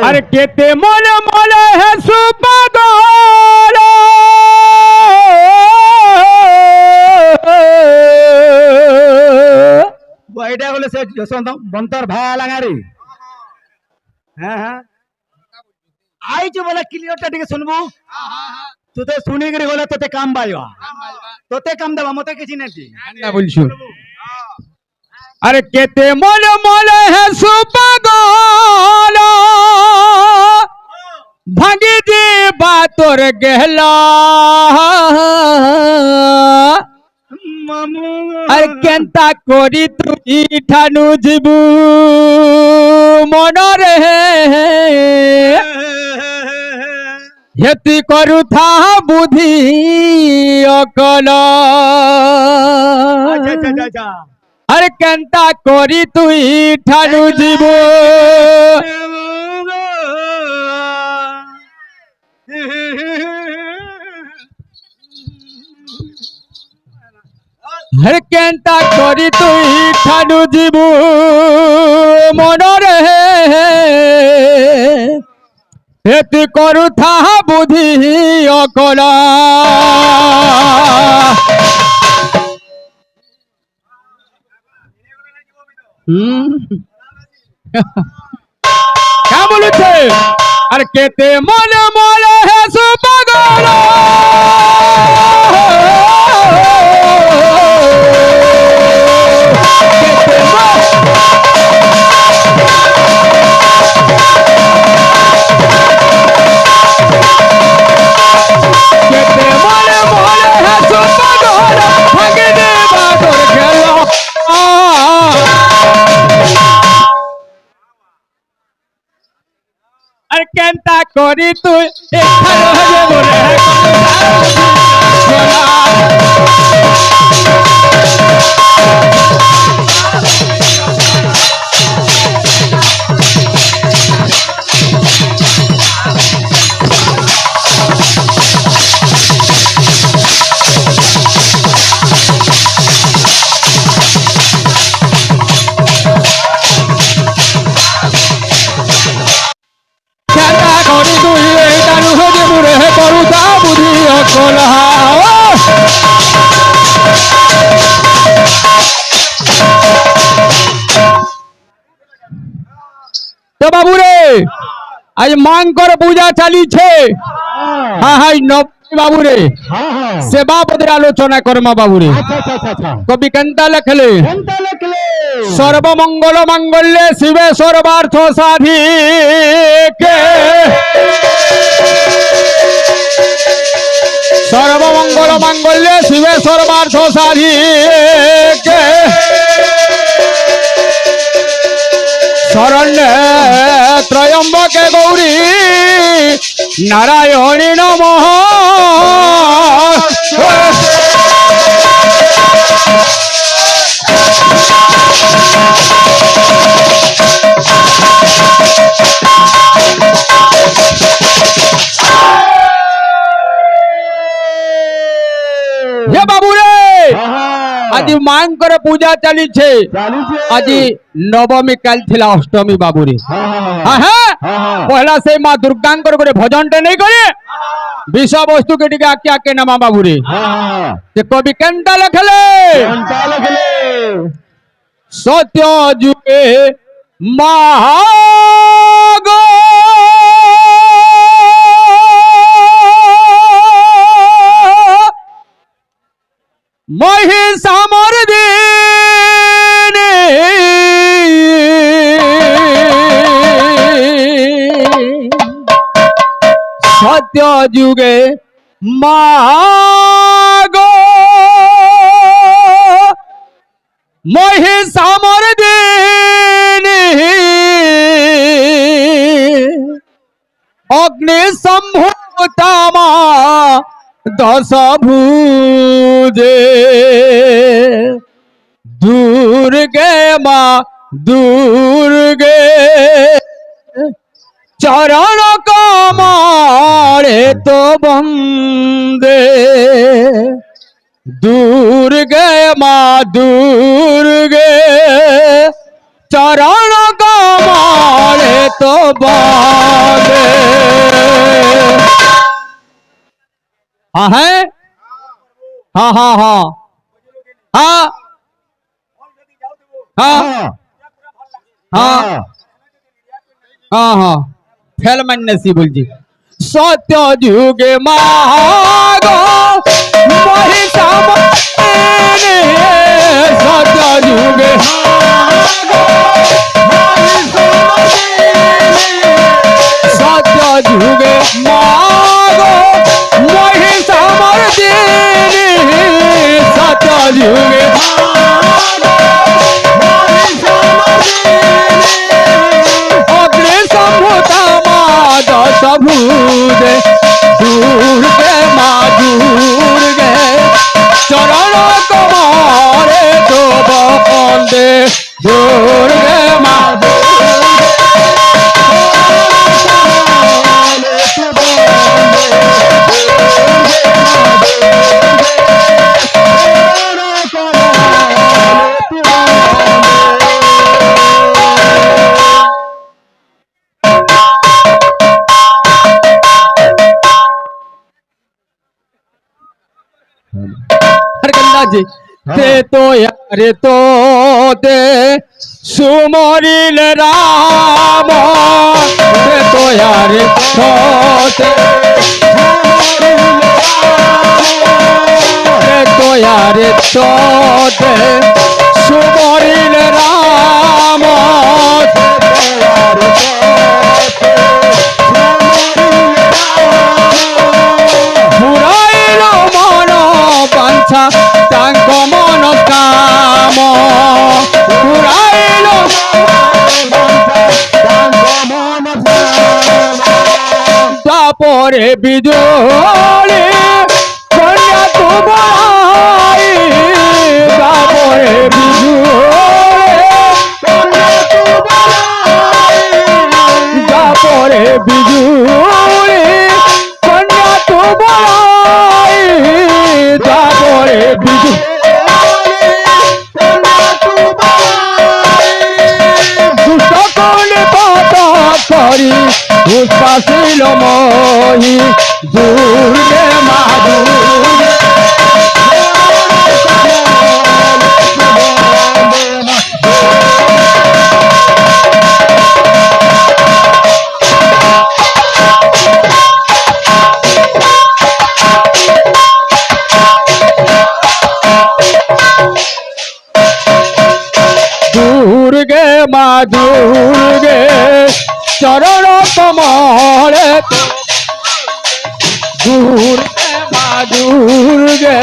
अरे केते मले मले है सुपागल এইটা হলো সে যশবন্ত বন্তর ভাই লাগারি হ্যাঁ হ্যাঁ আইছো বলে ক্লিয়ারটা টিকে শুনবো তোতে শুনি গরি হলে তোতে কাম পাইবা তোতে কাম দেবা মতে কিছু নাকি না বলছো अरे केते मले मले है सुपागल भागी जी बातोर गहला মামু अरे केंता कोरी तुई ठानु जीबू मन रे हेती करू था बुद्धि अकल আচ্ছা আচ্ছা আচ্ছা अरे केंता कोरी तुई ठानु जीबू अरे केंता कोरी तुई ठानु जीबू मन रे हेती करू था बुद्धि अकल क्या बोले थे अरे केते मन मोले है सुपागल केते मन मोले है सुपागल भागे दे बादर गेलो अरे केंता करी तू तो बाबू रे आज मांकर पूजा चली छे हाँ हाँ बाबू रे सेवा पदर आलोचना कर्मा बाबू रे कवि कंता लखले सर्वमंगल मंगल्ये शिवे सर्वार्थ साधिके सर्वमंगल मंगल्ये शिवे सर्वार्थ साधिके शरण्ये त्रयंबके गौरी नारायणी नमः ये बाबू रे आज मांकर पूजा चली छे आज नवमी काल थिला अष्टमी बाबू रे हाँ हाँ पहला से माँ दुर्गा करे भजन टे नहीं करे विषय वस्तु के टिके आके आके नमा बाबू रे ते कवि कंता लखले सत्य जुगे महागो महिषामर्दिनी सत्य जुगे मागो महिषामर्दिनी अग्नि संभूतमा दश भुजे दुर्गे माँ दुर्गे चरण कमले तो बंदे दुर्गे माँ दुर्गे চরণ কমলে তো বন্দে হ্যাঁ হ্যাঁ হ্যাঁ হ্যাঁ হ্যাঁ হ্যাঁ হ্যাঁ হ্যাঁ হ্যাঁ ফেল মান্যসি বলছি সত্য যুগে মাগ মহিষামর্দিনী সত্য যুগে সত্য যুগে মাগ মহিষামর্দিনী সত্য যুগে অগ্নি সম্ভূতা মা দশ ভূদে দুর্গে মা দুর্গে চরণ কমলে তো বন্দে দুর্গে মা हर गंगा जी ते तो यारे तो ते सुमरिल राम ते तो यारे तो ते तो यारे तो ते सुमरिल राम পুরাইল মন বাঞ্ছা তাঙ্ক মন কাম পুরাইল তাপরে বিজলি কন্যা তোমার তাপরে তাপরে বিজুলি কন্যা তোমার তাপরে বিজু সকলে পাতা করি উৎপাশীল মহি দুর্গে মা দুর্গে দুর্গে মা দুর্গে চরণ কমলে দুর্গে মা দুর্গে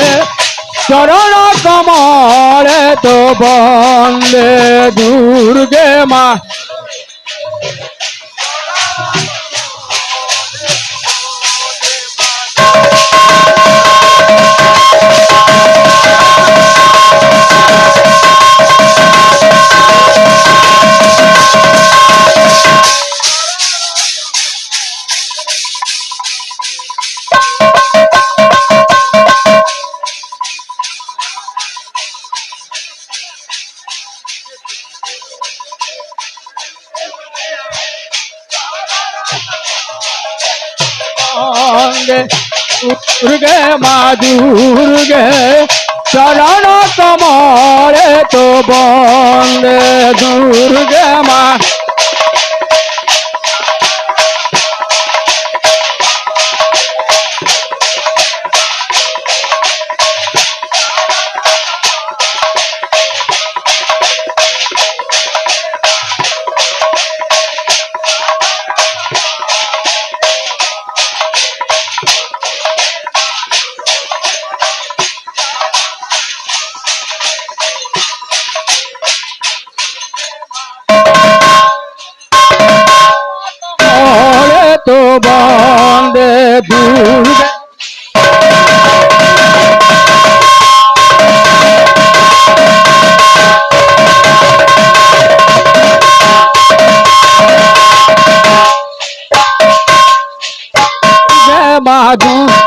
চরণ কমলে তো বন্দে দুর্গে মা দুর্গে মা দুর্গে চরণ কমলে তো বন্দে দুর্গে মা তো বন্দে দুর্গে মা দুর্গে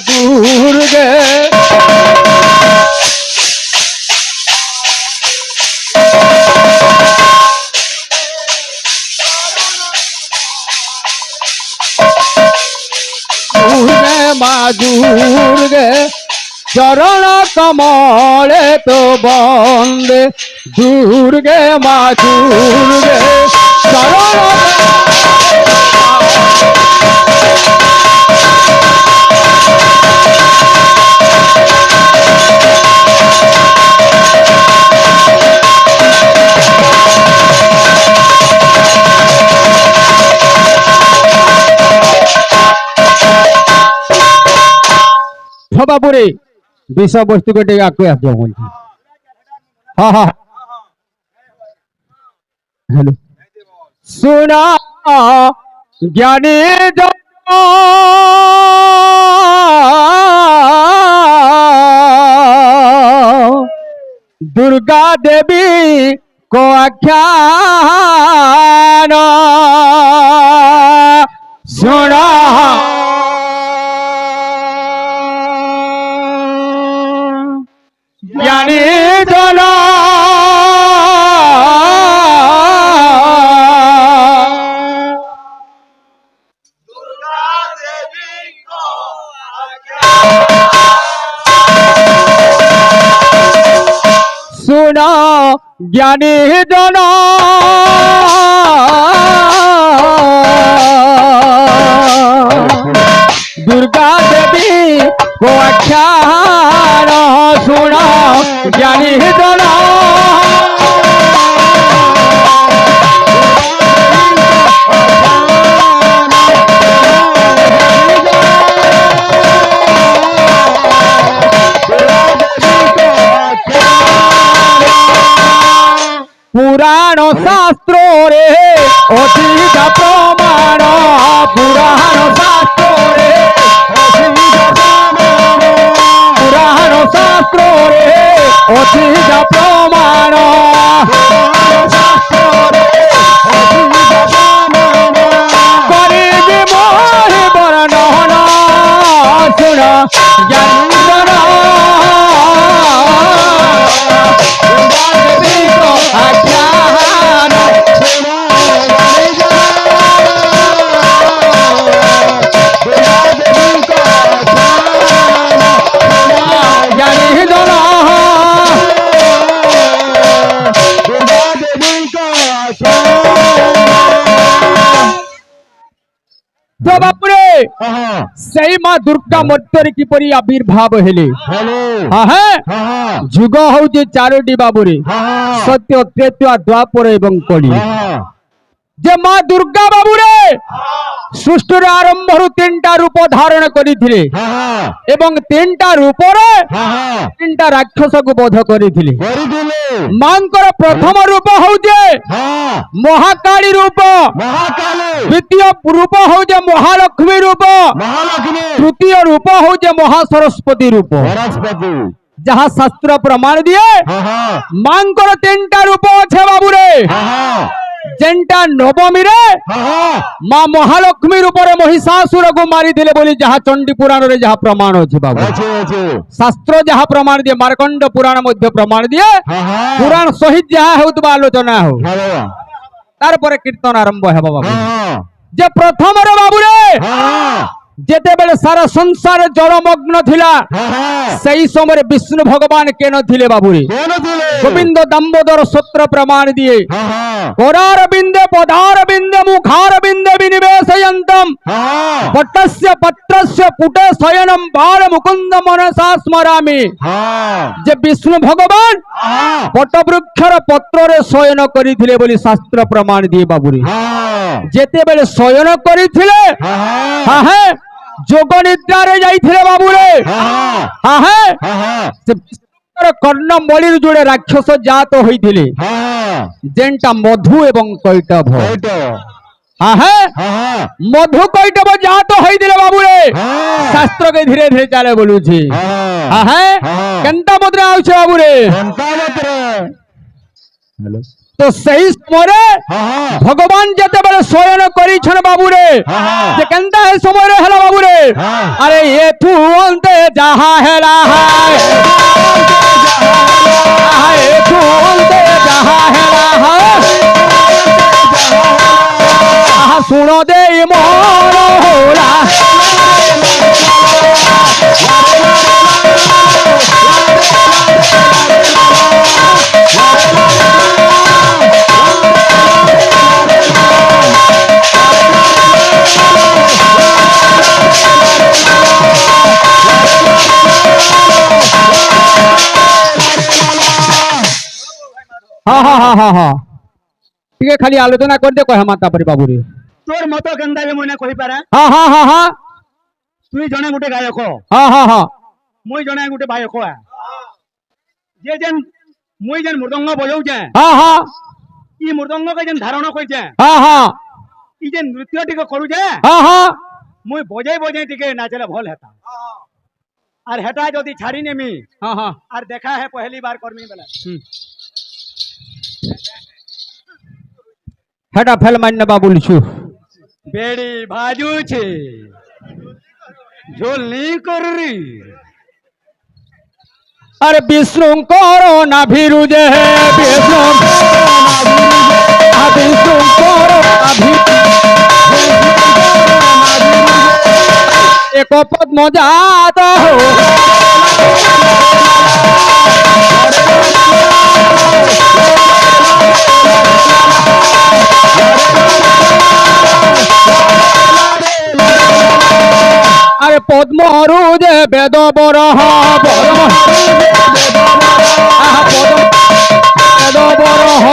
দুর্গে দুর্গে মা দুর্গে চরণ কমলে তো বন্দে দুর্গে মা দুর্গে চরণ বাবুরে বিষয়বস্তু কে টিকে আগে আসবে বলছি হ্যাঁ হ্যাঁ হ্যালো শোনা জ্ঞানী জন দুর্গা দেবী को आख्यान सुना ज्ञानी जना सुना ज्ञानी जना दुर्गा देवी को आख्यान सुना ज्ञानी जना पुराण शास्त्रो रे अतीत प्रमाण पुराण शास्त्रो रे पुराण शास्त्रो रे अतीत प्रमाण करिबि मोहि वर्णन सुन ज्ञान सही माँ दुर्गा मर्तर किपरि आविर्भाव हेले जुग हूँ चारोटी बाबुरे सत्य त्रेता द्वापर एवं कली जे माँ दुर्गा बाबुरे सृष्टिर आरंभ तीनटा रूप धारण करथिले एवं तीनटा रूप तीनटा राक्षस को बध करथिले मांकर प्रथम रूप होजे महाकाली रूप द्वितीय रूप होजे महालक्ष्मी रूप तृतीय रूप होजे महासरस्वती रूप जहाँ शास्त्र प्रमाण दिए मांकर तीनटा रूप अच्छे बाबुरे जेंटा नवमी रे मां महालक्ष्मी रूप रे महिषासुर को मारी दिले बोली जहाँ चंडी पुराण रे जहाँ प्रमाण अछि बाबू शास्त्र जहाँ प्रमाण दिए मार्कंड पुराण मध्य प्रमाण दिए पुराण सहित जहाँ हेउतबा आलोचना हो तार पर कीर्तन आरंभ है बाबू जे प्रथम रे बाबू रे जेते बेले सारा संसार जलमग्न थिला सही समय विष्णु भगवान के न थिले बाबूरे गोविंद दामोदर सूत्र प्रमाण दिए करार बिंदे पदार बिंदे मुखार बिंदे विनिवेशयन्तम पट्टस्य पत्रस्य पुटे शयनम बाल मुकुंद मनसा स्मरामि जे विष्णु भगवान पटवृक्षर पत्र रे शयन करिथिले बोली शास्त्र प्रमाण दिए बाबूरे जेते बेले शयन करिथिले हां जोग निद्रा रे जाइथिले बाबूरे कर्ण मणि जोड़े राक्षस जात होइथिले जेंटा मधु एवं कैटभ मधु कैटभ जात होइथिले बाबूरे शास्त्र के धीरे धीरे चले बोलू छी केनता मुद्रा आउछ बाबूरे हेलो तो सही समय हाँ हाँ भगवान जते बड़े शयन करिछन बाबू रे हाँ। जे केनता है समय रे हला बाबू रे हाँ। अरे ये तू अंते जहा है रहा ये तू अंते जहा है रहा सुनो दे मोर होला हाँ हाँ हाँ हाँ हाँ ठीक है खाली आलोचना कर दे कोई माता परी बाबू रे तोर मत केनता भी मुई ना कहि पारे हाँ हाँ हाँ हाँ तुई जने गुटे गायक हाँ हाँ हाँ मुई जने गुटे गायक है जे जेन मुई जेन मृदंग बजाऊ जे हाँ हाँ ई मृदंग के जेन धारण कइ जे हाँ हाँ ई जेन नृत्य टिके करू जे हाँ हाँ मुई बजाई बजाई टिके नाचले भल हेता और हेटा जदी छाड़ी नेमी हाँ हाँ और देखा है पहली बार करमी बेला हेटा फेल मान्य बाबू लिखू बेड़ी भाजू छे झोल नहीं कररी अरे विष्णु करो ना भीरु जे विष्णु विष्णु करो ना एक पद्म जात हो अरे पद्म जे बेद बरह बेद बरह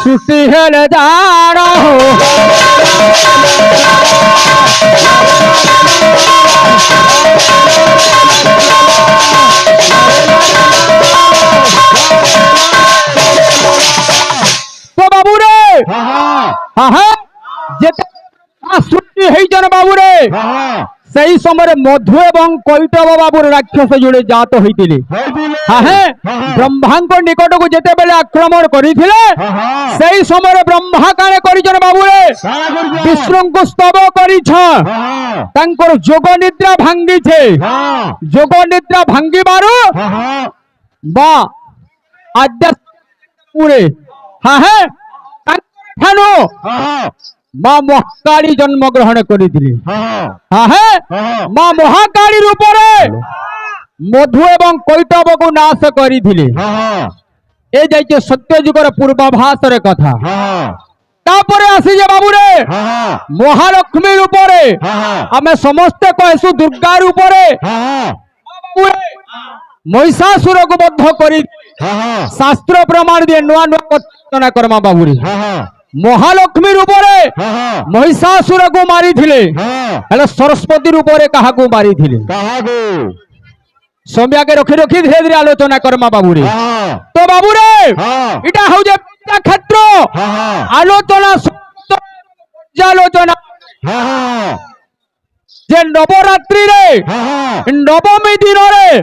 सृष्टि हेले जान हो तो बाबू रे हाँ हाँ हाँ हाँ जेते सृष्टि हेइछन बाबू रे हाँ सही समय मधु एवं कैटव बाबूर राक्षस जोड़े जात होइतिले हाँ ब्रह्मा निकट को जेते बेले आक्रमण करिथिले सही समय ब्रह्मा काने करिछन बाबू रे विष्णु को स्तव करिछन तांकर जोग निद्रा भांगी छे जोग निद्रा भांगी बारो बा आद्य पूरे हाँ ठानो माँ महाकाली जन्म ग्रहण करिथिले माँ महाकाली रूप मधु एवं कैटव को नाश करिथिले ए जाइए सत्य जुगर पूर्वाभास रे कथा तापरे आसी जे बाबू रे महालक्ष्मी रूप आमे समस्ते कहसु दुर्गा रूप महिषासुर को बद्ध करी शास्त्र प्रमाण दिए नुआ नुआ कथना करमा बाबू रे महालक्ष्मी रूप महिषासुर को मारी थिले हेले सरस्वती रूप कहा को मारी थिले सम्या के रखी रखी धीरे धीरे आलोचना करमा बाबू रे तो बाबू रे इटा हौ जे क्षेत्र आलोचना आलोचना जे नवरात्रि रे नवमी दिन रे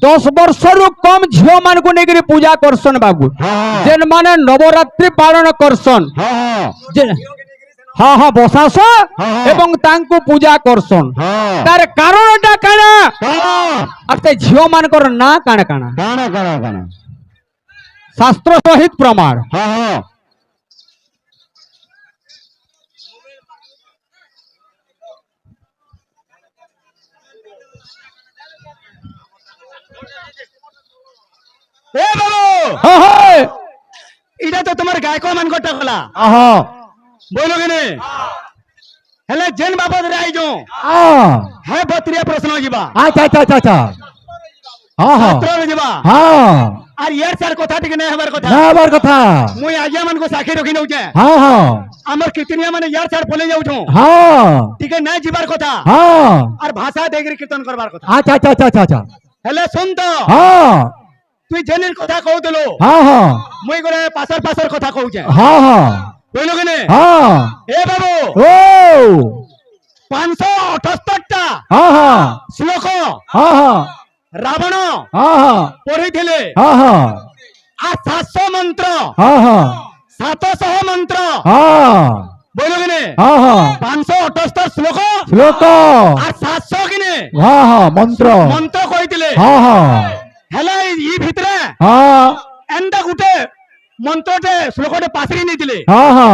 10 वर्ष रु कम झियो मान को नेगरी पूजा करसन बाबू जेन माने नवरात्रि पालन करसन हाँ हाँ बसास एवं तांको पूजा करसन तार कारणटा काना अते झियो मान कर ना काना काना काना काना काना शास्त्र सहित प्रमाण ए बाबू हाँ हाँ इटा तो तुम्हारे गायक मान को टकला बोलो के ने हेले जेन बाबत रे आई जो है बत्रिया प्रश्न जीवा अच्छा अच्छा अच्छा अच्छा हाँ हाँ छात्र जीवा हाँ आर यार सर कथा टिके नै हमार कथा ना बार कथा मुई आजिया मन को साखी रखी नउ जे हाँ हाँ हमर कीर्तनिया माने यार सर बोले जाउ छो हाँ टिके नै जीवार कथा हाँ आर भाषा देगरी कीर्तन करबार कथा अच्छा अच्छा अच्छा अच्छा हेले सुन तो हाँ तुई जेनेर कथा कहू देलो हाँ हाँ मुई गोरे पासर पासर कथा कहू जे हाँ हाँ बोलो के ने हाँ ए बाबू ओ 578 टा हाँ हाँ श्लोक हाँ हाँ ରାବଣ ହଁ ହଁ ପଢିଥିଲେ ହଁ ହଁ আর 700 মন্ত্র ହଁ ହଁ 700 মন্ত্র ହଁ বলো কিনে ହଁ ହଁ 578 শ্লোক ଶ୍ଲୋକ আর 700 কিনে ହଁ ହଁ ମନ୍ତ୍ର মন্ত্র কইଥିଲେ ହଁ ହଁ হেলা ই ভিতরে ହଁ এন্ডা গুটে মন্ত্রটে শ্লোকটে পাসরি নিতিলে ହଁ ହଁ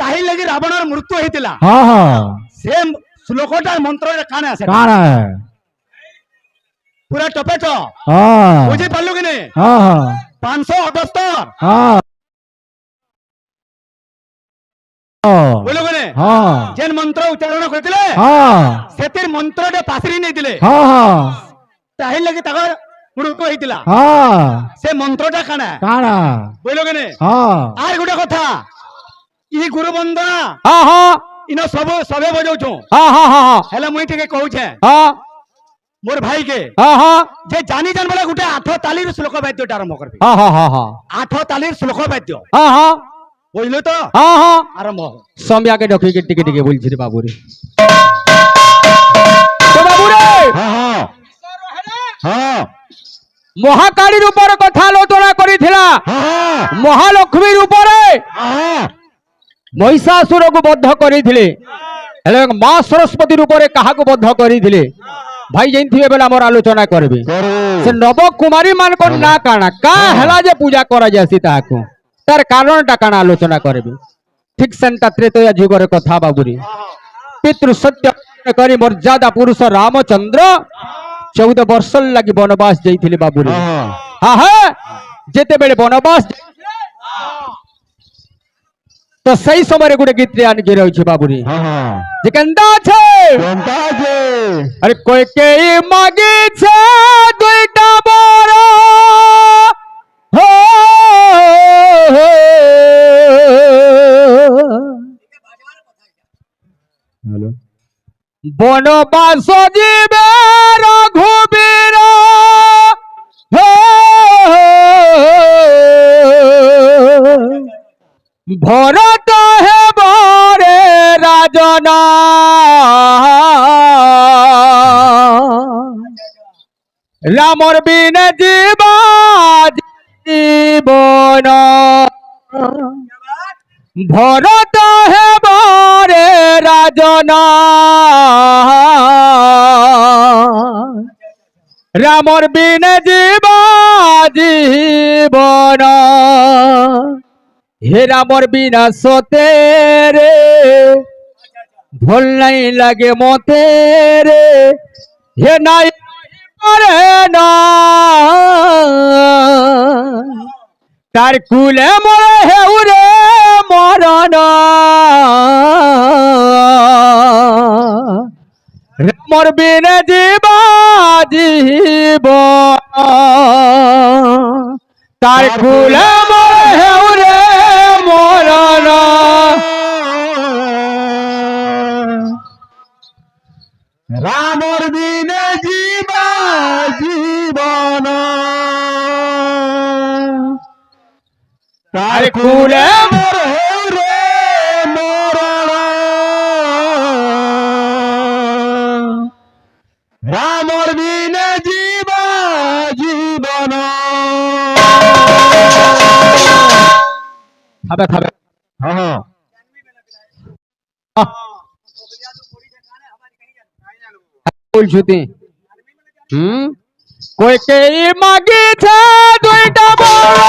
তাহি লাগি রাবণর মৃত্যু হইতিলা ହଁ ହଁ সে শ্লোকটা মন্ত্রটে কানে আছে କାଣ পুরা টপেট ହଁ বুঝি পারলু কিনে ହଁ ହଁ 578 ହଁ বলো কিনে ହଁ যেন মন্ত্র উচ্চারণ কইতিলে ହଁ সেতির মন্ত্রটে পাসরি নিতিলে ହଁ ହଁ তাহি লাগি তাকর মৃত্যু হইতিলা ହଁ সে মন্ত্রটা কানা କାଣ বলো কিনে ହଁ আর গোটে কথা ই গুরু বন্দনা ହଁ ହଁ ইন সবে সবে বজাউଛୁ ହଁ ହଁ ହଁ ହଁ হেলে মুই টিকে কହୁଛେ ହଁ মোর ভাই কে ହଁ ହଁ যে জানি জান বলে গোটে 8 তালির শ্লোক বাদ্যটা আরম্ভ করবি ହଁ ହଁ ହଁ ହଁ 8 তালির শ্লোক বাদ্য ହଁ ହଁ বুঝলো তো ହଁ ହଁ আরম্ভ সৌম্যাকে ডকিকে টিকে টিকে বলছি রে বাবু রে তো বাবু রে ହଁ ହଁ ହଁ মহাকালীর উপরে কথা আলোচনা করিছিলা ହଁ মহালক্ষ্মীর উপরে ହଁ মহিষাসুরକୁ বদ্ধ କରିଥିଲେ ହେଲେ ମା ସରସ୍ୱତୀର ଉପରେ କାହାକୁ ବଦ୍ଧ କରିଥିଲେ ଭାଇ ଜାଣିଥିବେ ବେଲେ ଆମର ଆଲୋଚନା କରିବେ ସେ ନବକୁମାରୀ ମାନଙ୍କ ନାଁ କାଣା କା ହେଲା ଯେ ପୂଜା କରାଯାସି ତାହାକୁ ତାର କାରଣଟା କାଣା ଆଲୋଚନା କରିବେ ଠିକ ସେନ୍ତା ତ୍ରେତୟା ଯୁଗରେ କଥା ବାବୁରେ ପିତୃ ସତ୍ୟ କରି ମର୍ଯ୍ୟାଦା ପୁରୁଷ ରାମଚନ୍ଦ୍ର 14 ବର୍ଷ ଲାଗି ବନବାସ ଯାଇଥିଲେ ବାବୁରେ ହଁ ହଁ ଯେତେବେଳେ ବନବାସ তো সেই সময় গোটে গীত আনকি রয়েছে বাবুরি যে কেন্দা আছে আরে কইকে মাগিছে দুইটা বড় হো বনবাস জীবে রঘুবীর হো ভরত হেবরে রাজনা রামর বিনে জীবা জীবন ভরত হেবরে রাজনা রামর বিনে জীবা জীবন হে রামর বিনা সতে রে ভুল নাই লাগে মতে রে হে নাই পারে না তার কুলে মরে হেউ রে মরণ রামর বিনে জীবা জীব তার কুলে মরে হেউ রে মরণ রামর বিনে জীবা জীবন তার কুলে মোর হেউ রে মরণ রামর বিনে জীবা জীবন খাবে খাবে হ্যাঁ বলছু তুই কইকে মাগিছে দুইটা বড়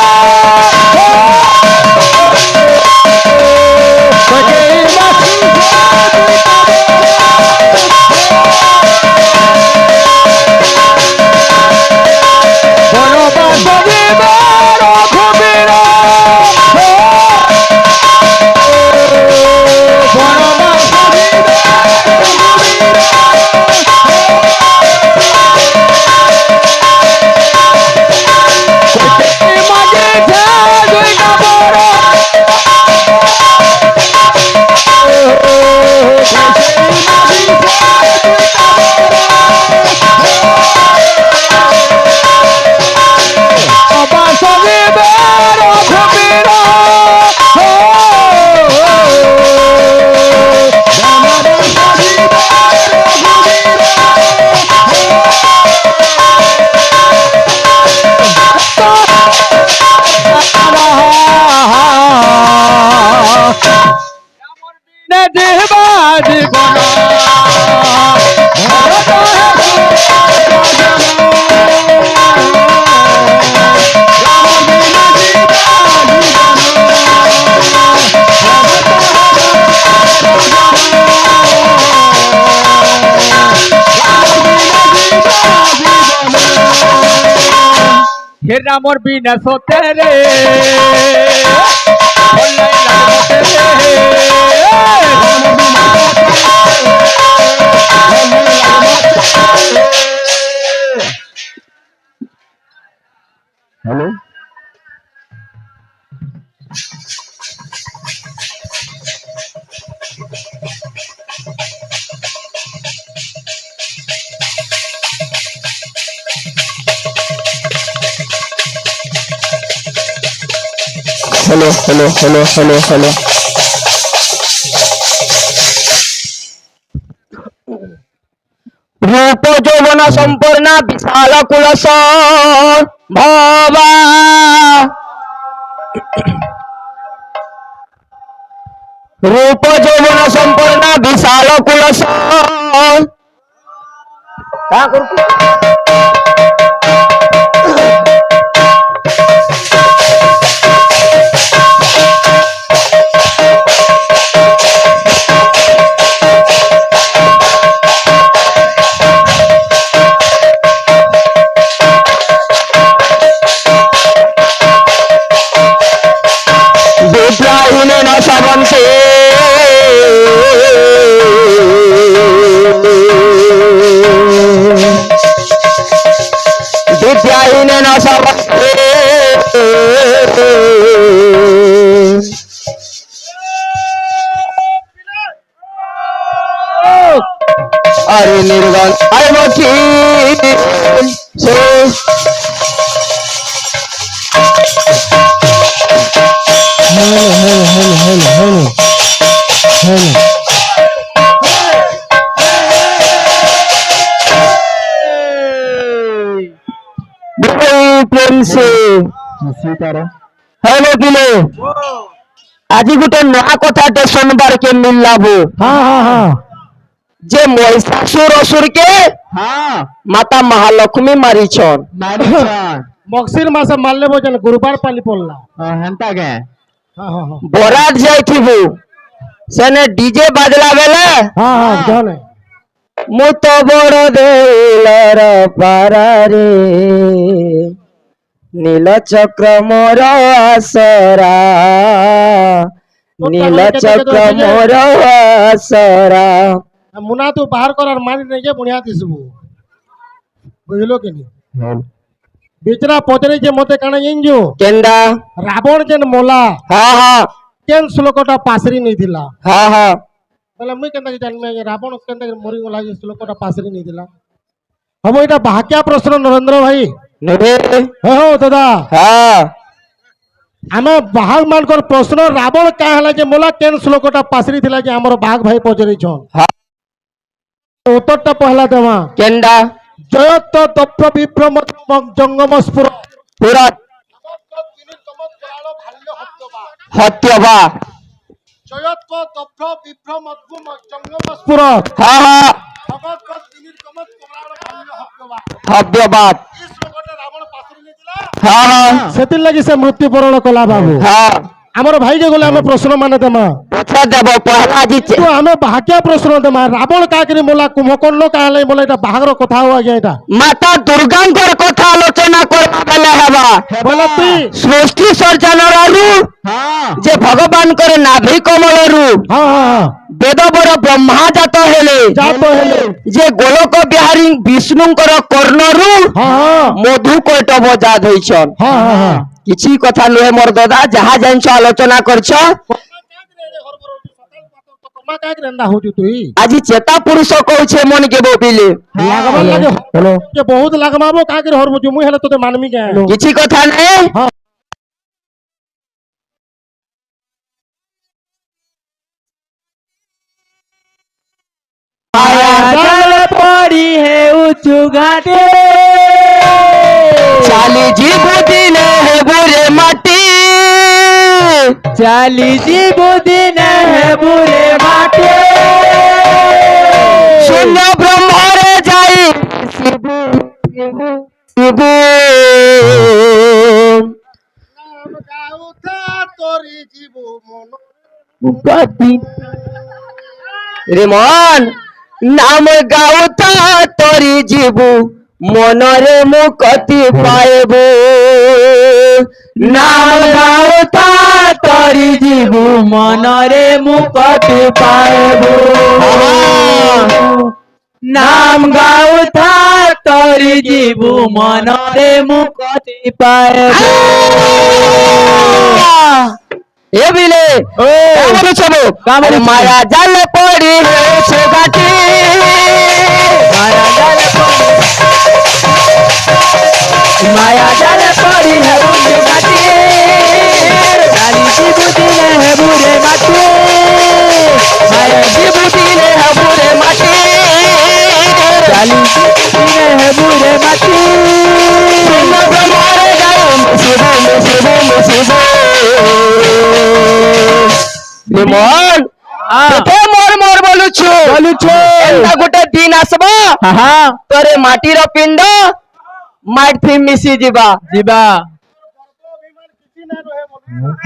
কইকে মাগিছে বনবাস জীবে রঘুবীর বনবাস জীবে মাগিছে জীবন ভরত হে हे रामर बिना सोते रे भोले लगते रे hello hello hello hello hello hello रूप যৌবন সম্পূর্ণ বিশাল কুলস ভবা রূপ যৌবন সম্পূর্ণ বিশাল কুলস বিদ্যাহীন সবন্তে বিদ্যাহীন সবন্তে अरे निर्गल अरे मखी से प्रेम से सीताराम हेलो किलो आज गोटे नया कथाटे सुनबार के मिललाबो हाँ हाँ हाँ जे महिषासुर असुर के हाँ माता महालक्ष्मी मारीछन मारिछन मगसिर मास मारले बोजन गुरुवार पाली पड़ला हेंता के हाँ हाँ हाँ बरात जाइथिबु सेने डीजे बाजला बेले हाँ हाँ जाने मु तो बड़ देलर पारारे नील चक्र मोर आसरा नील चक्र मोर आसरा मुना तू बाहर कर और मारी नहीं के बुनिया दिसबू बुझलो कि नहीं बिचरा पचरे जे मते काना इंजो केंदा रावण जेन मोला हाँ हाँ केन श्लोकटा पासरी नहीं थिला हाँ हाँ बोले मुई केनता के जान में रावण केनता के मोरी गोला जे श्लोकटा पासरी नहीं थिला हम एटा बाक्या प्रश्न नरेंद्र भाई नरे हो दादा हाँ आमे बाघ मानकर प्रश्न रावण का हला जे मोला केन श्लोकटा पासरी थिला जे हमर बाघ भाई पचरे छन हाँ उत्तरटा पहला देवा केंदा जयत दप्र विभ्रम जंगम स्फुर पूरा हत्यवा जयत दप्र विभ्रम जंगम स्फुर हाँ हाँ हव्यवाद हाँ हाँ सेतिल लगी से मृत्युवरण कला बाबू हाँ हमर भाई के गोले हमें प्रश्न माने देमा पूछा देव पहला जी तो हमें बाक्या प्रश्न देमा रावण का करी मोला कुंभकर्ण का हले मोला एटा बाघर कथा हुआ गया एटा माता दुर्गांकर कथा आलोचना करबा बेले हेबा बोला तू सृष्टि सर्जनरु हाँ जे भगवान करे नाभि कमलरु हाँ हाँ वेद बर ब्रह्मा जात हेले जात हेले जे गोलोक बिहारी विष्णुंकर कर्णरु हाँ हाँ मधु कैटब जाद होइछन हाँ हाँ हाँ किछि कथा नुहे मोर दादा जहा जाइछ आलोचना करछ मा का रंदा हो तू আজি চেতা পুরুষ কইছে মন के बोबिले लागबा लागे हेलो के बहुत लागमाबो का के हर बुझु मुई हले तोते मानमी के किछि কথা নাই हाँ। आया पड़ी है उचू घाटे চালি জীবদিন হে বুড়ে মাটি चाली जी बुदिन है बुरे बाटे অন্য ব্রহ্মরে যাই শিব শিব রে মন নাম গাউতা তরি জীবু মনরে মুকতি পাইবু নাম গাউতা তরি জীবু মনরে মুকতি পাইবু নাম গাউতা তরি জীবু মনরে মুকতি পাইবু এ বিলে কামরে ছবো কামরে মায়া জাল পড়ি হেছে গাটি মায়া জাল পড়ি মায়া জাল পড়ি হেছে গাটি জালি জীবুদিলে হেবুরে মাটি মায়া জীবুদিলে হেবুরে মাটি জালি জীবুদিলে হেবুরে মাটি ব্রহ্মরে গায় শিব শিব শিব মন তোতে মোর মোর বলুছু এন্তা গোটে দিন আসবা তোরে মাটির পিণ্ড মাটি মিশি ଯିବା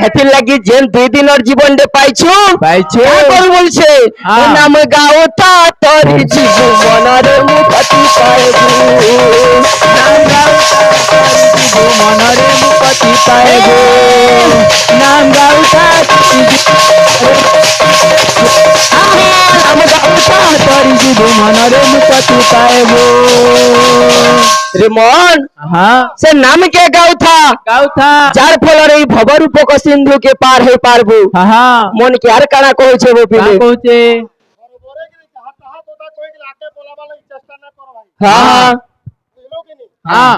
হেতির লাগি যেন 2 দিনের জীবন দে পাইছু কল বলছে নাম গাওতা তোরি জীব মনরে মুকতি পাইবু নাম গাওতা তোরি জীব মনরে মুকতি পাইবু নাম গাওতা নাম গাওতা তোরি জীব মনরে মুকতি পাইবু রে মন সে নাম কে গাউথা যার ফলরে এই ভবরূপক সিন্ধু কে পার হই পারবু মন কে আর কানা কইছে বো পিলে কইছে হ্যাঁ হ্যাঁ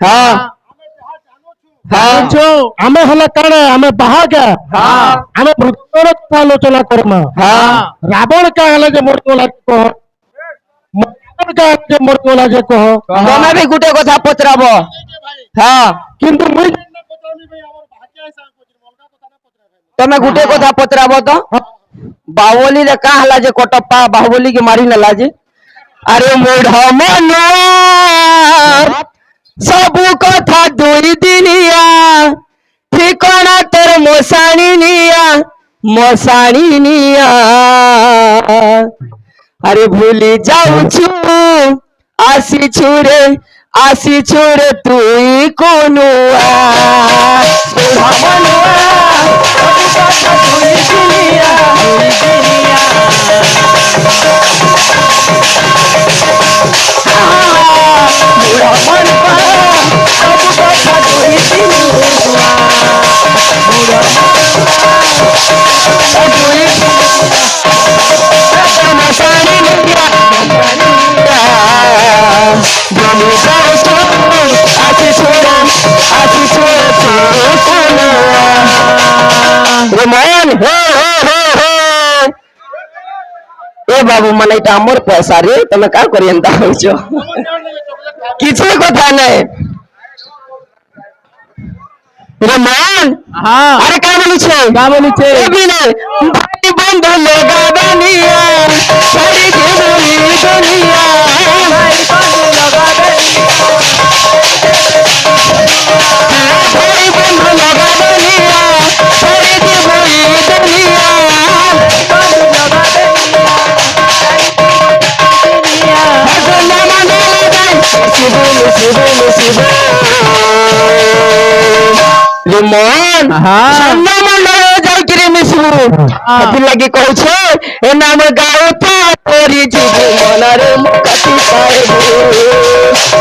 হ্যাঁ ଆମେ ହେଲା କାଣା ଆମେ ବାହାକେ ଆମେ ବୃତ୍ତର କଥା ଆଲୋଚନା କରମା ରାବଣ କା ହେଲା ଯେ ମରିଗଲା କହ ରାବଣ କା ଯେ ମରିଗଲା ଯେ କହ ତମେ ବି ଗୁଟେ କଥା ପଚରାବ ହଁ କିନ୍ତୁ ମୁଇଁ ତମେ ଗୁଟେ କଥା ପଚରାବ ତ ବାହୁବଲି ରେ କା ହେଲା ଯେ କଟପ୍ପା ବାହୁବଲି के मारी नेला जे अरे मूढ़ मनुआ सबु कथा 2 दिनिया ठिकाना तोर मोसाणी निया अरे भूली जाऊछु आसी छुरे तुई कोनुआ मूढ़ मनुआ सबु कथा 2 दिनिया ए बाबू मन এটা আমার পয়সা রে তুমি কা করি এন্তা হইছো কিছু কথা নাই রমান আরে কা বলছে এ বিনে ভাই বন্ধু লগাবানিয়া সারি জীবনী দুনিয়া ভাই বন্ধু লগাবানিয়া ভাই বন্ধু লগাবানিয়া সারি জীবনী দুনিয়া বন্ধু মন মন যাইকিরে মিশু এতি লাগি কইছে এ নাম গাউতা তোরি জীব মনরে মুকতি পাইবু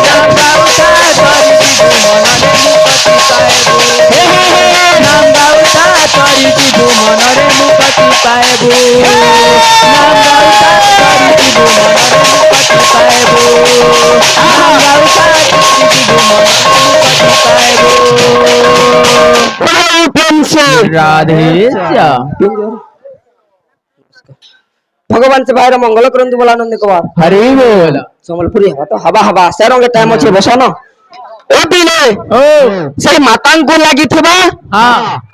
নাম গাউতা তোরি জীব মনরে মুকতি পাইবু নাম গাউতা তোরি জীব মনরে মুকতি পাইবু নাম গাউতা তোরি জীব মনরে মুকতি পাইবু নাম গাউতা তোরি জীব মনরে মুকতি পাইবু राधे भगवान से बाहर मंगल करंतु बोला नंद कुमार हरि बोल संबलपुरी हवा तो हवा हवा शहरों के टाइम अच्छे बसो ना ଏବିନେ ଓ ସେଇ ମାତାଙ୍କୁ ଲାଗିଥିବା ହଁ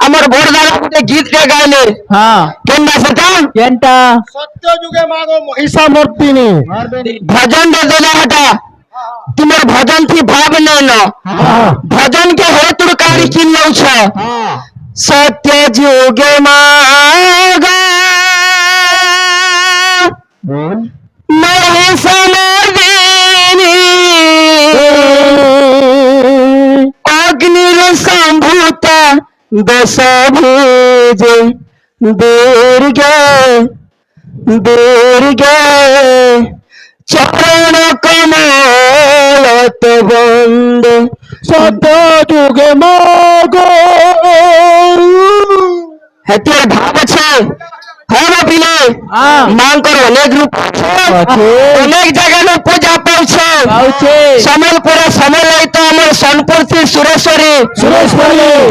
ଆମର ବଡ଼ଦାଦା ଗୋଟେ ଗୀତଟେ ଗାଇଲେ ହଁ କେନ୍ତା ସେଟା କେନ୍ଟା সত্য যুগে মাগো মহিষা মর্দিনী ভজন দেলা হটা তোমার ভজন থি ভাব নেন ভজন के हेतु कारी किन लौछ सत्य जुगे मागा महेशा मर्दिनी अग्निर संभूता दश भुज दुर्गे चरण कमल तो बंद সত্য যুগে মগো হেতির ভাব আছে হ্যাঁ বাপিলে হ্যাঁ মাঙ্কর অনেক রূপ আছে অনেক জায়গায় পূজা পাউছে পাউছে সম্বলপুরে সমলয়িত আমার সোনপুর সুরেশ্বরী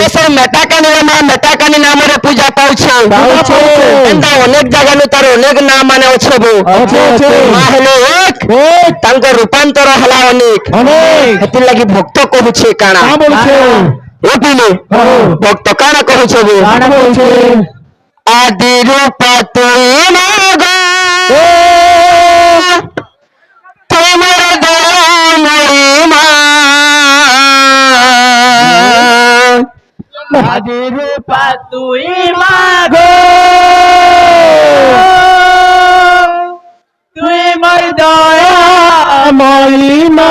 দেশের মেটাকানি মা মেটাকানি নামে পূজা পাউছে পাউছে। এন্তা অনেক জায়গায় তার অনেক নাম মানে আছে বো আছে, আছে। মা হেলে এক তাঙ্ক রূপান্তর হলা অনেক অনেক হেতির লাগি ভক্ত কহুছে কাଣା এপিলে ভক্ত কাଣା কহুছে বো কানা বলছে আদি রূপ তুই মাগো তোমার মা আদি রূপা তুই মাগো তুই মোর দয়া মহিমা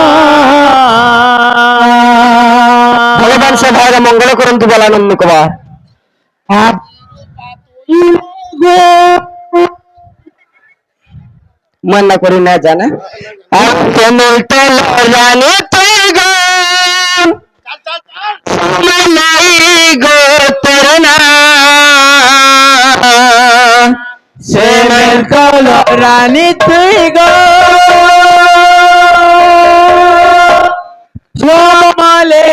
ভগবান সভায় মঙ্গল করন্তু বলানন্দ কুমার মন্না করি না জানে আর কেমন তো জানে তুই গো নাই গো তোর না শ্যামের কলো রানী তুই গো শ্যামলে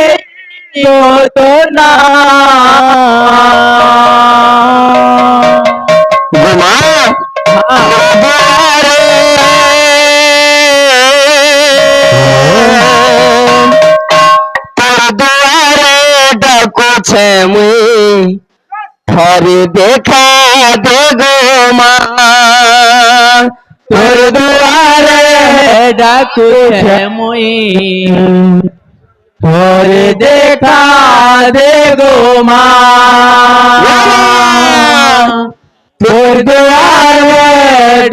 তো না গুমা ডাকুছে মুই থরে দেখা দে গো মা তোর দুয়ারে ডাকুছে মুই তোরে দেখা দে গো মা তোর দুয়ারে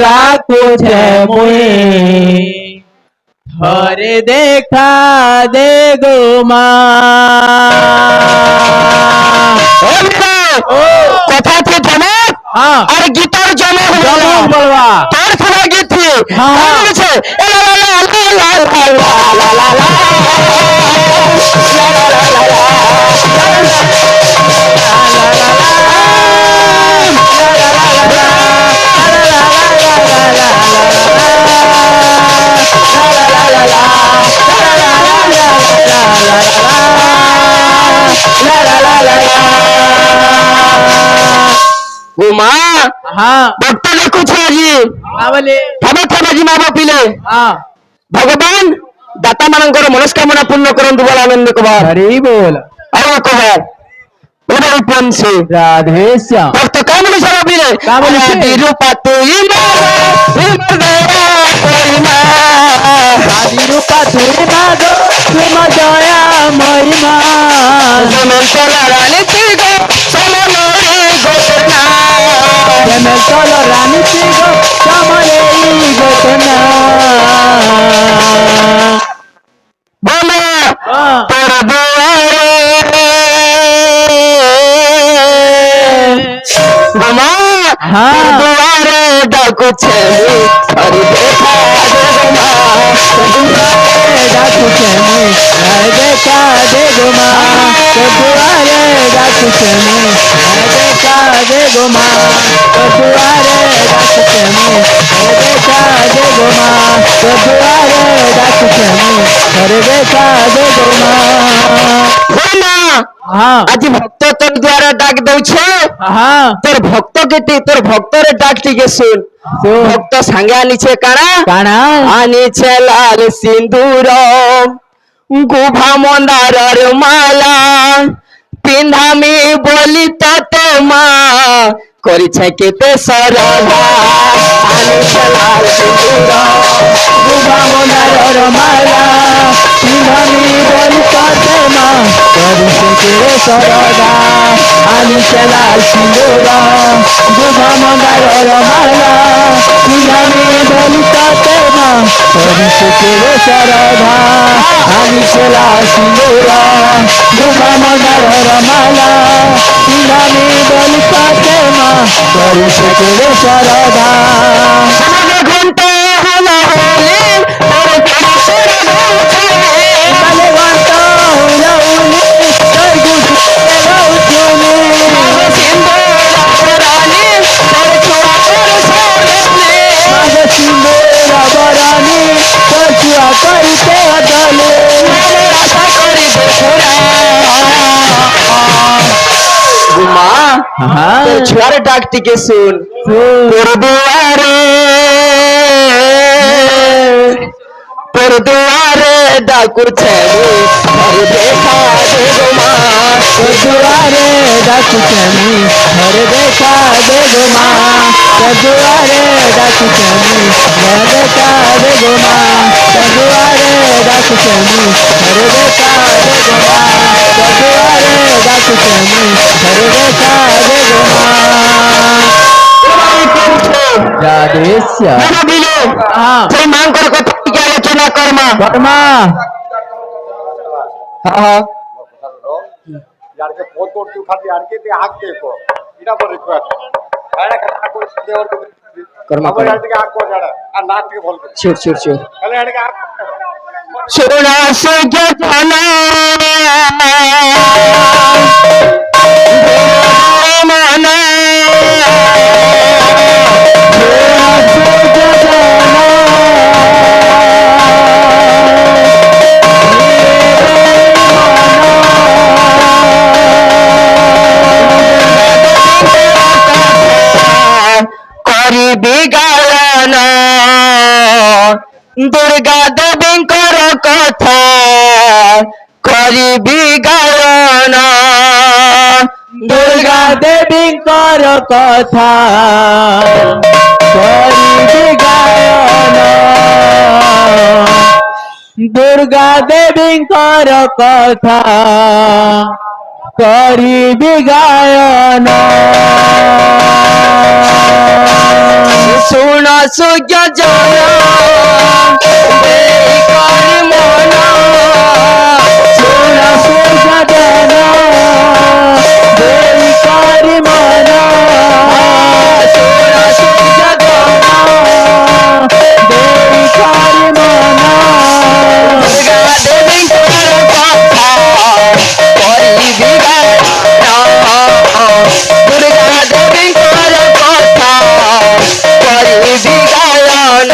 ডাকুছে মুই তোরে দেখা দে গো মা কথা থে জমা হ্যাঁ আর গীতার জমা জমক বলবা তোর শোনা গীত থে হ্যাঁ। বলছে লা লা লা লা লা লা লা লা গুমা হ্যাঁ ভক্ত দেখুছে আজি বলে থামে থামে জি মা বাপিলে হ্যাঁ ভগবান দাতা মানଙ୍କର মনস্কামনা ପୂର୍ଣ୍ଣ କରନ୍ତୁ ବୋଲ ଆନନ୍ଦ କୁମାର হরি বল ଆଉ କୁମାର ওরে পঞ্চে রাধে শ্যাম ভক্ত কাম বিষয় ভাবিলে কা বলিছে? রূপা তুই মা আদি রূপা তুই মাগো তুম দয়া মহিমা রানী তুই গো সমলরে গোপনা শ্যামের কলো রানী তুই গো শ্যামলে গোপনা বোমা হ্যাঁ তোর দুয়ারে বোমা হ্যাঁ। তোর দুয়ারে ডাকুছে হরি দেখা দে বোমা ডাকুছে মুই হরে দেখা দে গো মা তোর দুয়ারে ডাকুছে মুই হরে দেখা দে গো মা তোর দুয়ারে ডাকুছে মুই হরে দেখা দে গো মা তোর দুয়ারে ডাকুছে মুই হরে দেখা দে গো মা বোমা হ্যাঁ আজি ভক্ত তোর দ্বারা ডাক দউছে হ্যাঁ তোর ভক্ত কেটি তোর ভক্তর ডাক টিকে শুন শুন। ভক্ত সাঙ্গে আনিছে কারা কানা আনিছে লাল সিন্দুর গুভা মন্দারর মালা পিন্ধামি বলি ততে মা করিছে কেতে সরদা আনিছে লাল সিঁদুর গুভা মন্দারর মালা পিন্ধামি বলি ততে মা করিছে কেতে সরদা আনিছে লাল সিঁদুর গুভা মন্দারর মালা পিন্ধামি বলি ততে মা করিছে কেতে সরদা আনিছে লাল সিঁদুর গুভা মন্দারর মালা পিন্ধামি বলি ততে মা করিছে কেতে সরদা ঘন্টা হলো হলে তোর কেতে সরদা কালে ঘন্টা হলো হলে তোর গুছলে উঠলে সিন্দুর রানী তোর ছোড়া তোর সরলে মাগে সিন্দুর রানী তোর ছোড়া করিতে দলে আশা করি দেখুরা গুমা তোর ছোড়ার ডাকটিকে শুন তোর দুয়ারে ডাকুছে ঘর দেখা দে গুমা তোর দুয়ারে ডাকুছে ঘর দেখা দে গুমা তোর দুয়ারে ডাকুছে ঘর দেখা দে গুমা তোর দুয়ারে ডাকুছে ঘর দেখা দে গুমা তোর দুয়ারে ডাকুছে ঘর দেখা দে গুমা রাধেশ্যাম বিলো সেই মাঙ্কর কথা কি আলোচনা কর্মা কর্মা ಯಾರಿಗೆ ಪೋತ್ ಕೊಡ್ತೀವಿ ಖಾಲಿ ಯಾರಿಗೆ ಹಾಕ್ಬೇಕು ಇಡ ಬರ್ಬೇಕು ಬೇಡ ಹಾಕೋ ದೇವರ ಕರ್ಮ ಯಾರಿಗೆ ಹಾಕೋ ಬೇಡ ಆ ನಾಟಿಗೆ ಹೋಲ್ಬೇಕು ಶೂರ್ ಶೂರ್ ಶೂರ್ ಕಲೆ ಯಾರಿಗೆ ಹಾಕೋ ಶೋಣಾ ಸೋಜ ಜನ ಮನ দুর্গা দেবীঙ্কর কথা করিবি গায়ন দুর্গা দেবীঙ্কর কথা করিবি গায়ন দুর্গা দেবীঙ্কর কথা করিবি গায়ন শুণ সূর্য জন দেই করি মন শুণ সূর্য জন দেই করি মন শুণ সূর্য জন দেই করি মন দুর্গা দেবীঙ্কর কথা করিবি গায়ন দুর্গা দেবীঙ্কর কথা করিবি গায়ন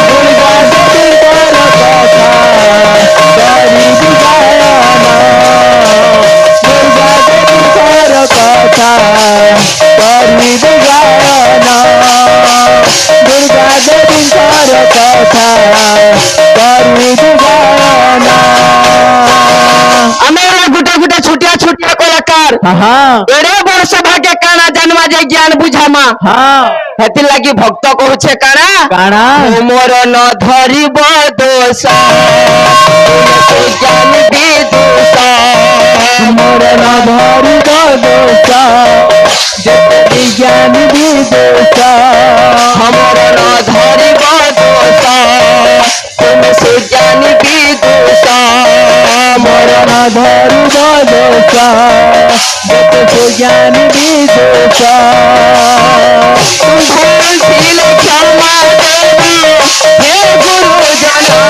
দুর্গা দেবীঙ্কর কথা করিবি গায়ন দুর্গা দেবীঙ্কর কথা করিবি গায়ন দুর্গা দেবীঙ্কর কথা করিবি গায়ন আমরা গুটা গুটা ছুটিয়া ছুটিয়া কলাকার এড়ে বড় সভা के काना जन्मा जे ज्ञान बुझामा हेति लागि भक्त कहूछे काना काना मोर न धरिब दोष तुमसे ज्ञान विदुष मोर न धरिब दोष जति ज्ञान विदुष हमर न धरिब दोष तुमसे ज्ञान विदुष मोर न धरिब दोष जति ज्ञान विदुष भूल क्षमा देवी हे गुरु जना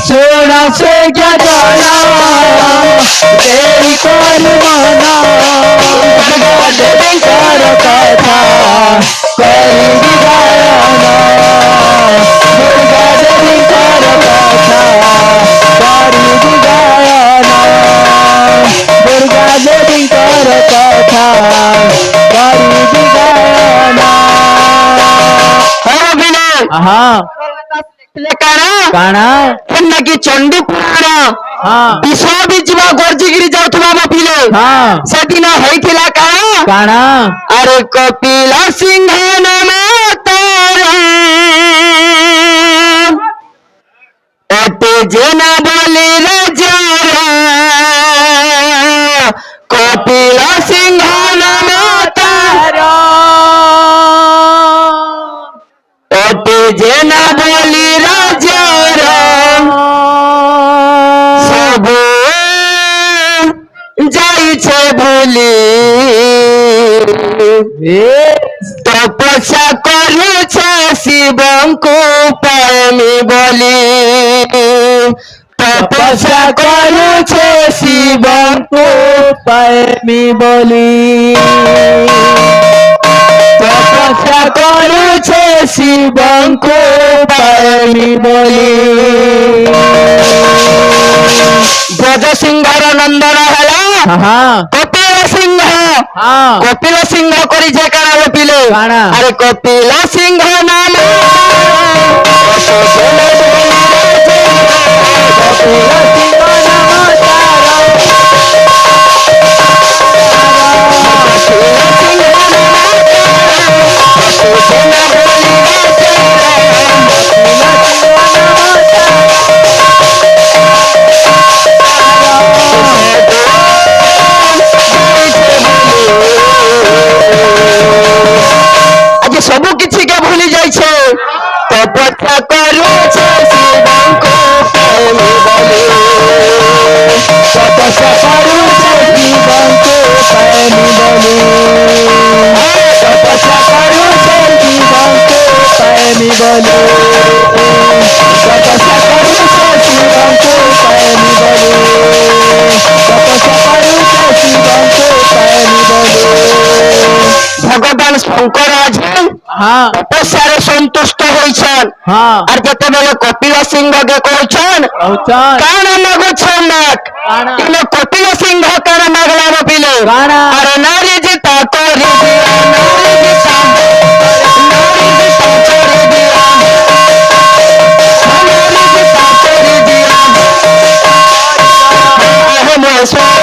सोना से जना तेरी कर मना देवींकर कथा करी गायन दुर्गा देवींकर कथा करी गायन दुर्गा देवींकर कथा करी गायन काना काना ଯେନ୍ନାକି ଚଣ୍ଡୀ ପୁରାଣ ବିଷ ବିଯିବା ଗର୍ଜିକିରି ଯାଉଥିବା ମୋ ପିଲେ ସେଦିନ ହେଇଥିଲା କାଣା ଆରେ କପିଳ ସିଂହ ନାମ ତାର ଅଟେ ଜେନା ବୋଲି ରାଜାର କପିଳ ସିଂହ ନାମ ତାର অটে জেনা বলি রাজার সব যাইছে ভুলি তপস্যা করুছে শিবঙ্কু পাইমি বলি তপস্যা করুছে শিবঙ্কু পাইমি বলি তপস্যা করুছে শিবঙ্কু পাইমি বলি ব্রজ সিংহর নন্দন হেলা কপিল সিংহ কপিল সিংহ করিছে কারা গোপিলে আরে কপিল সিংহ নাম আজ সবু কিছু কে ভুলি যাইছে তপস্যা করুছে শিবঙ্কু প্রেমী বলি তপস্যা করুছে শিবঙ্কু প্রেমী বলি তপস্যা করুছে শিবঙ্কু প্রেমী বলি তপস্যা করুছে শিবঙ্কু প্রেমী বলি তপস্যা করুছে শিবঙ্কু প্রেমী বলি ভগবান শঙ্কর আছেন তপস্যারে সন্তুষ্ট হয়েছেন আর যেতেবেলে কপিল সিংহকে কইছেন কাণ মাগুছেন নাক কিন্তু কপিল সিংহ কাণ মাগলা বপিলে আর নারী জিতা করি দিয়া নারী জিতা করি দিয়া নারী জিতা করি দিয়া আহে মহেশ্বর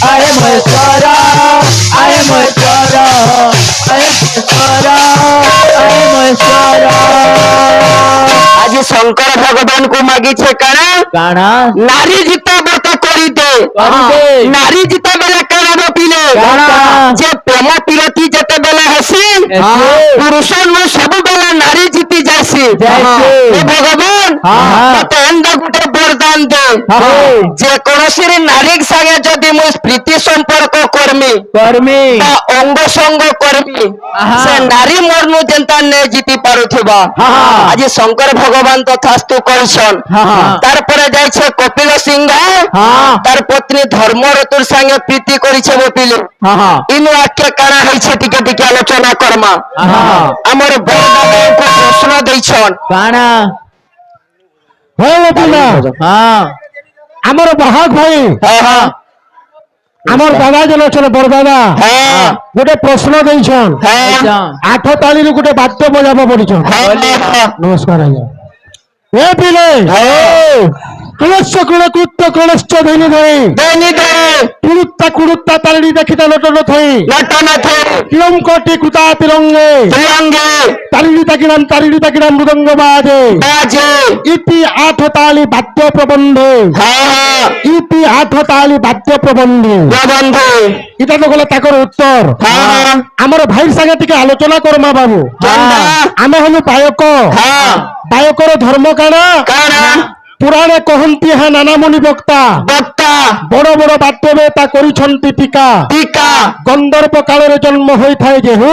আহে মহেশ্বর आज शंकर भगवान को मागिছে কানা নারী জিতা ব্রত করিতে নারী জিতা বেলা কানা বপিলে যে প্রেম পিরতি যেতে বেলা হসি পুরুষ নু সব বেলা নারী জিতি যাইছি ভগবান মতে এন্ডা গুটে বরদান দে যে কোনসি নারী সাগে যদি মু প্রীতি সম্পর্ক করমি তা অঙ্গ সঙ্গ করমি সে নারী মরনু যেন্তা নে জিতি পারুথিবা আজ শঙ্কর ভগবান তথাস্তু করছন তারপরে যাইছে কপিল সিংহ তার পত্নী ধর্মরতুর সঙ্গে প্রীতি করিছে বপিলে ইনু আকে কানা হইছে টিকে টিকে আলোচনা করমা আমার বড় দাদাকে প্রশ্ন দেইছন কানা হ্যাঁ বপিলা আমার বাহাক ভাই আমার দাদা যেন অছেন বড় দাদা গোটে প্রশ্ন দেইছন 8 তালিরু গোটে বাদ্য বজাবা পড়িছন নমস্কার আজ্ঞা এ পিলে কুলস্য কুলকুত্ত কুলশ্চ ধৈনি ধৈ কুরুত্তা কুরুত্তা তালিরি দেখিতা লটন থই কিরম কোটি কুতা তিরঙ্গে তালিরি তাকিরাম মৃদঙ্গ বাজে ইতি 8 তালি বাদ্য প্রবন্ধে ইতি 8 তালি বাদ্য প্রবন্ধে এটা তো গলা তাকর উত্তর আমার ভাইর সাথে টিকে আলোচনা করমা বাবু আমি হলু বায়ক বায়কর ধর্ম কানা পুরাণে কহন্তি হ্যাঁ নানামুনি বক্তা বক্তা বড় বড় বাদ্যবেতা করিছন্তি টিকা টিকা গন্ধর্ব কালের জন্ম হইথায় যেহু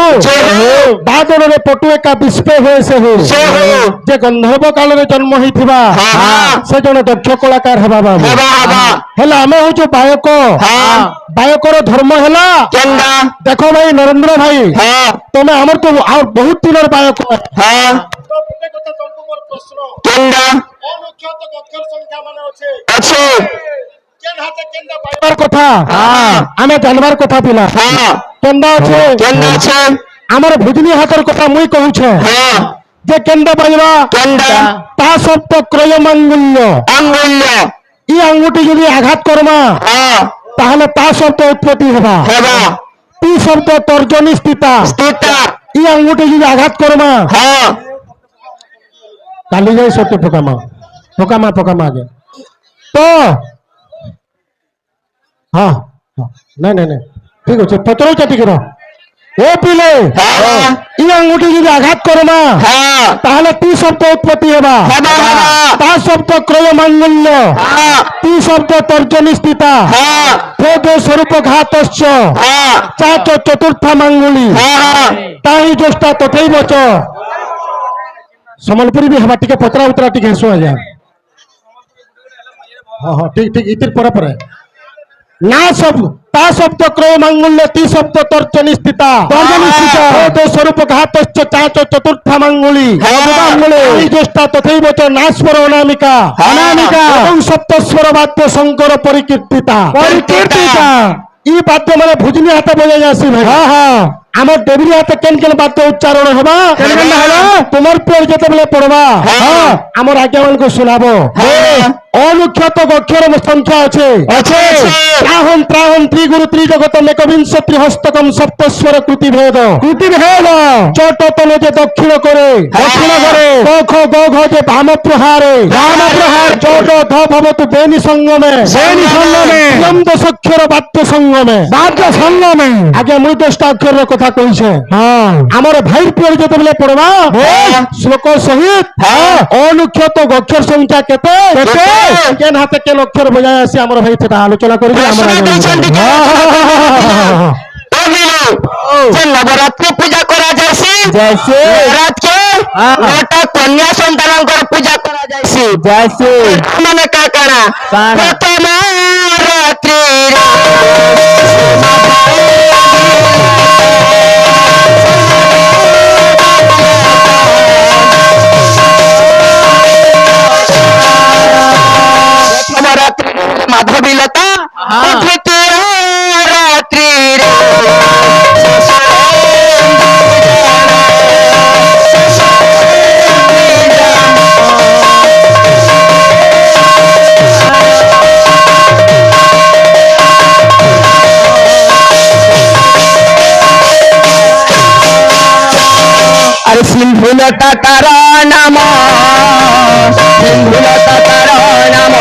বাদরে পটু একা বিস্পে হয়েছে হু সেহু যে গন্ধর্ব কালের জন্ম হইথিবা হ্যাঁ। সে জনে দক্ষ কলাকার হেবা বাবু হেবা হেবা হেলা আমি হচ্ছু বায়ক হ্যাঁ বায়কর ধর্ম হেলা কেন্ডা দেখো ভাই নরেন্দ্র ভাই হ্যাঁ তুমি আমার তো আর বহুত দিনের বায়ক হ্যাঁ কেন্ডা আছে জানবার কথা আমি জানবার কথা পিলা হ্যাঁ কেন্দ্র আছে কেন্ডা আছে আমার ভুজনি হাতের কথা মুই কহুছে হ্যাঁ যে কেন্দ্র পাইবা কেন্ডা তা শব্দ ক্রয় মাঙ্গুল্য আঙ্গুল্য ই আঙ্গুটি যদি আঘাত করমা হ্যাঁ তাহলে তা শব্দ উৎপত্তি হবা হেবা টি শব্দ তর্জনী স্থিতা স্থিতা ই আঙ্গুটি যদি আঘাত করমা হ্যাঁ কালি যাই সত্য পোকামা আগে তো হ্যাঁ নাই নাই নাই ঠিক আছে পচরৌচা ঠিক রহ ও পিলে হ্যাঁ ই আঙ্গুটি যদি আঘাত করমা হ্যাঁ তাহলে টি শব্দ উৎপত্তি হবা হেবা হেবা তা শব্দ ক্রয় মাঙ্গুল্য হ্যাঁ টি শব্দ তর্জনী স্থিতা হ্যাঁ ভেদ স্বরূপ ঘাতশ্চ হ্যাঁ চাচ চতুর্থা মাঙ্গুলি হ্যাঁ তাহি জ্যেষ্ঠা তথৈব চ সম্বলপুରୀ ବି ହେବା ଟିକେ ପଚରା ଉତରା ଟିକେ ହେସୁ ଆଜ୍ଞା ହଁ ହଁ ଠିକ ଠିକ ଇତିର ପରେ ପରେ ନା ଶବ୍ଦ ତା ଶବ୍ଦ କ୍ରୟ ମାଙ୍ଗୁଲ୍ୟ ତି ଶବ୍ଦ ତର୍ଜନୀ ସ୍ଥିତା ଭେଦ ସ୍ୱରୂପ ଘାତଶ୍ଚ ଚାଚ ଚତୁର୍ଥା ମାଙ୍ଗୁଳି ମାଙ୍ଗୁଳି ଜ୍ୟେଷ୍ଠା ତଥୈବ চ ନାସ୍ୱର অনামিকা অনামিকা এবং সপ্তস্বর বাদ্য শঙ্কর পরিকীর্তিতা ই বাদ্য মানে ভুজনি হাতে বজাই আসি ভাই হ্যাঁ হ্যাঁ আমার ডেবিরি হাতে কেন কেন বাদ্য উচ্চারণ হবা কেন কেন হলো তোমার পেয়ে যেতেবেলে পড়বা হ্যাঁ আমার আজ্ঞা মানকে শোনাবো অনুক্ষত অক্ষর সংখ্যা আছে আছে ত্রাহন ত্রাহন ত্রিগুরু ত্রিজগত একবিংশ ত্রিহস্তকম সপ্তস্বর কৃতিভেদ চট তলে যে দক্ষিণ করে ক খ গ ঘ যে বাম প্রহারে চট ধ ভবতু বেনি সঙ্গমে দশক্ষর বাদ্য সঙ্গমে আগে মুই 10টা অক্ষরের কথা কইছে আমার ভাইর পেয়ে যেতেবেলে পড়বা শ্লোক সহিত অনুক্ষত অক্ষর সংখ্যা কেতে কেন হাতে কেন অক্ষর বজায় আছে আমার ভাই সেটা আলোচনা করবে আমরা যে নবরাত্রি পূজা করা যাইছি নবরাত্রি নটা কন্যা সন্তানଙ୍କର পূজা করা যাইছি মানে কাকারা প্রথম রাত্রি নবরাত্রি মাধবীলতা তৃতীয় রাত্রি আরে সিন্ধুলতা তার নাম সিন্ধুলতা তার নাম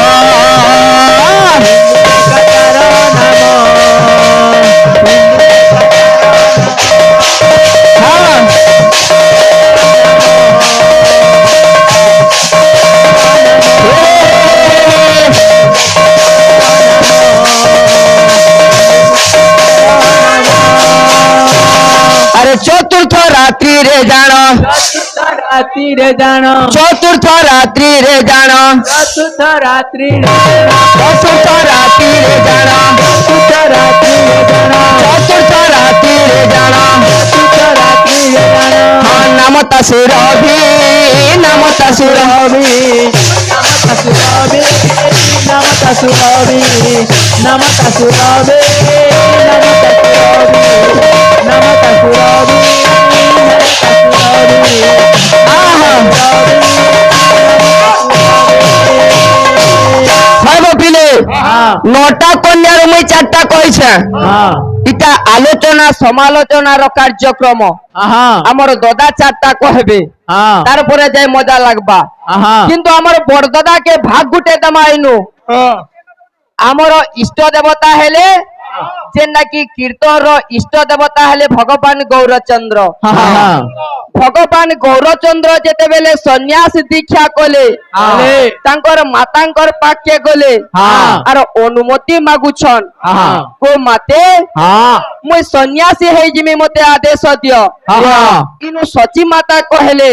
আরে চতুর্থ রাত্রি রে জান রাত্রিরে জান চতুর্থ রাত্রি রে জান চতুর্থ রাত্রি চতুর্থ রাত্রি রে জান চতুর্থ রাত্রিরে জান চতুর্থ রাত্রি রে জান চতুর্থ রাত্রিরে জান হ্যাঁ নামতা সুরভি নামতা সুরভি নমতা সুরভি নমতা সুরভি নমতা সুরভি নটা কন্যার মুই 4টা কইছে এটা আলোচনা সমালোচনার কার্যক্রম আমার দাদা 4টা কহবে তারপরে যাই মজা লাগবা কিন্তু আমার বড়দাদাকে ভাগ গুটে দমাইনু আমার ইষ্ট দেবতা হেলে যে নাকি কীর্তনর ইষ্ট দেবতা হেলে ভগবান গৌরচন্দ্র ভগবান গৌরচন্দ্র যেতেবেলে সন্ন্যাস দীক্ষা কলে তাঙ্কর মাতাঙ্কর পাখে গলে আর অনুমতি মাগুছন কো মাতে মুই সন্ন্যাসী হইজিমি মতে আদেশ দিও ইনু সচি মাতা কহেলে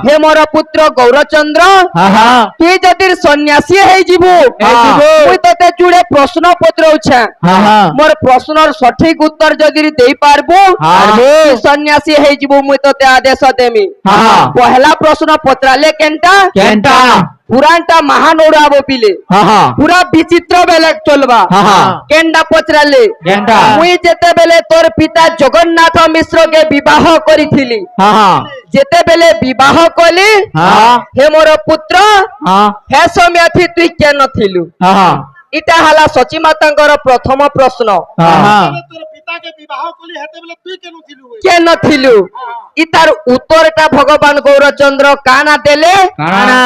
হে মোর পুত্র গৌরচন্দ্র তুই যদি সন্ন্যাসী হইজিবু মুই তোতে জুড়ে প্রশ্ন পত্রউছে মোর প্রশ্নর সঠিক উত্তর যদি দেই পারবু তুই সন্ন্যাসী হইজিবু মুই তোতে আদেশ দেমি পহলা প্রশ্ন পত্রালে কেনটা পুরানটা মহান উড়াবো পিলে পুরা বিচিত্র বেলে চলবা কেনটা পচরালে মুই যেতেবেলে তোর পিতা জগন্নাথ মিশ্রকে বিবাহ করিছিলি যেতেবেলে বিবাহ কলি হে মোর পুত্র হে সময় তুই কেন থিলু ইটা হলা সচী মাতাঙ্কর প্রথম প্রশ্ন তোর পিতাকে বিবাহ কলি হেতেবেলে তুই কেন ছিলু কেন থিলু ইতার উত্তরটা ভগবান গৌরচন্দ্র কানা দেলে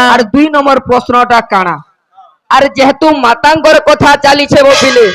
আর 2 নম্বর প্রশ্নটা কানা আর যেহেতু মাতাঙ্কর কথা চালিছে বলে